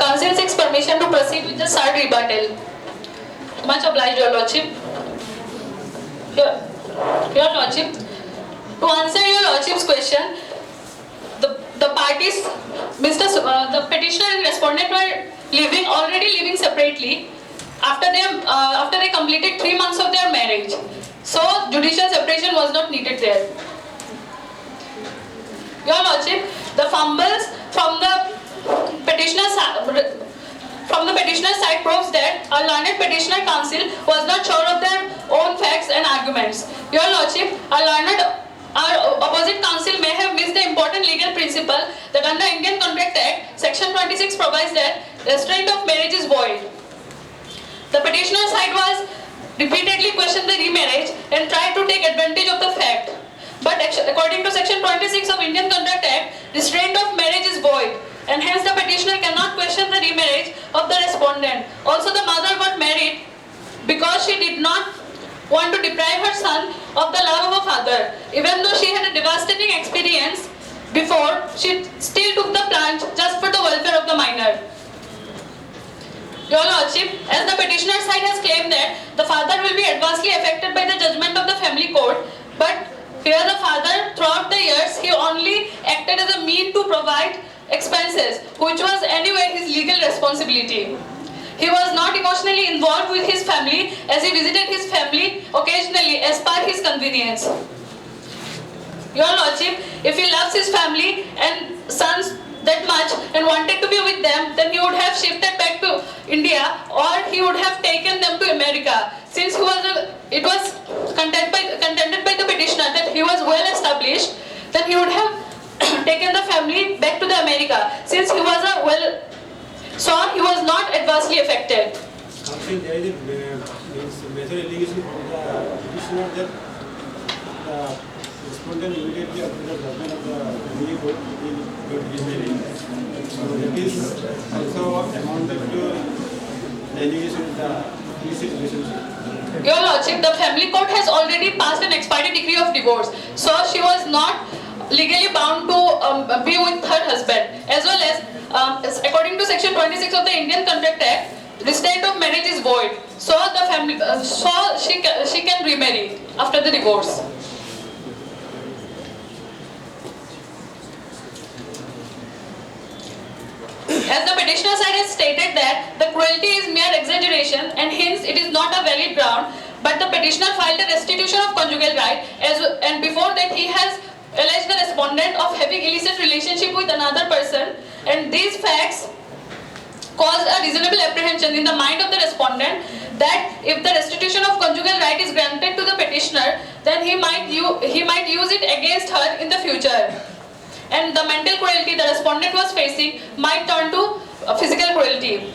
Council seeks permission to proceed with the third rebuttal. Much obliged, Your Lordship. Your Lordship, to answer Your Lordship's question, the parties, the petitioner and respondent were already living separately after they completed 3 months of their marriage. So judicial separation was not needed there. Your Lordship, the fumbles from the petitioner's side proves that a learned petitioner counsel was not sure of their own facts and arguments. Your Lordship, our opposite counsel may have missed the important legal principle that under Indian Contract Act, Section 26 provides that restraint of marriage is void. The petitioner's side was repeatedly questioned the remarriage and tried to take advantage of the fact. But according to Section 26 of Indian Contract Act, restraint of marriage is void, and hence the petitioner cannot question the remarriage of the respondent. Also, the mother got married because she did not want to deprive her son of the love of a father. Even though she had a devastating experience before, she still took the plunge just for the welfare of the minor. Your Lordship, as the petitioner's side has claimed that the father will be adversely affected by the judgment of the family court, but here the father, throughout the years, he only acted as a mean to provide expenses, which was anyway his legal responsibility. He was not emotionally involved with his family as he visited his family occasionally as per his convenience. Your Lordship, if he loves his family and sons that much and wanted to be with them, then he would have shifted back to India or he would have taken them to America. Since it was contended by the petitioner that he was well established, then he would have taken the family back to the America. Since he was he was not adversely affected. Something there is a major allegation from the petitioner that the respondent immediately after the judgment of the family court got remarried. So that is also amounted to the allegation of the illicit relationship. Your Lordship, the family court has already passed an expiry decree of divorce, so she was not legally bound to be with her husband. As well as, according to Section 26 of the Indian Contract Act, restraint of marriage is void. So the family, she can remarry after the divorce. As the petitioner side has stated that the cruelty is mere exaggeration and hence it is not a valid ground, but the petitioner filed a restitution of conjugal right and before that he has alleged the respondent of having illicit relationship with another person, and these facts caused a reasonable apprehension in the mind of the respondent that if the restitution of conjugal right is granted to the petitioner, then he might use it against her in the future. And the mental cruelty the respondent was facing might turn to physical cruelty.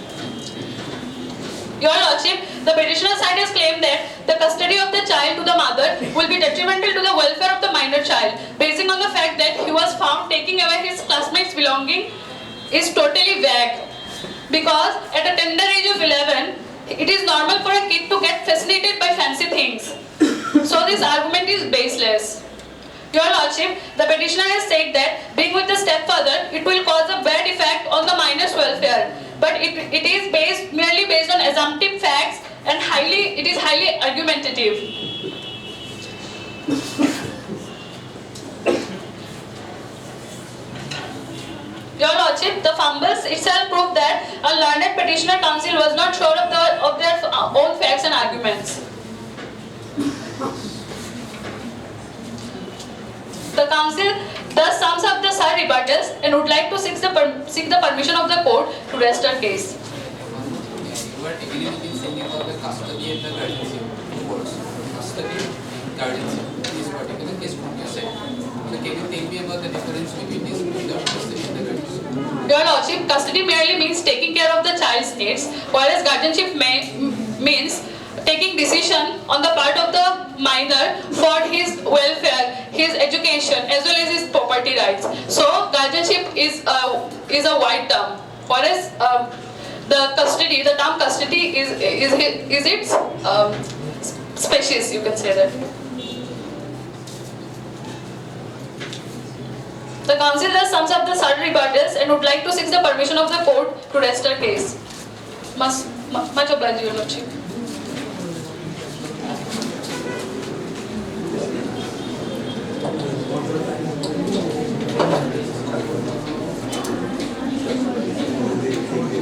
Your Lordship, the petitioner side has claimed that the custody of the child to the mother will be detrimental to the welfare of the minor child, basing on the fact that he was found taking away his classmates' belongings is totally vague. Because at a tender age of 11, it is normal for a kid to get fascinated by fancy things. So this argument is baseless. Your Lordship, the petitioner has said that being with the stepfather, it will cause a bad effect on the minor's welfare. But it is merely based on assumptive facts and it is highly argumentative. Your Lordship, the fumbles itself prove that a learned petitioner counsel was not sure of their own facts and arguments. The council thus sums up the side rebuttals and would like to seek the permission of the court to rest her case. You are typically saying about the custody and the guardianship. Towards custody and guardianship. This particular case from your side. So can you tell me about the difference between this custody and the guardianship? Your Lordship, custody merely means taking care of the child's needs, whereas guardianship means taking decision on the part of the minor for his welfare, his education, as well as his property rights. So guardianship is a wide term, whereas the term custody is its spacious, you can say that. The council thus sums up the said rebuttals and would like to seek the permission of the court to rest our case. Much obliged, Your Lordship.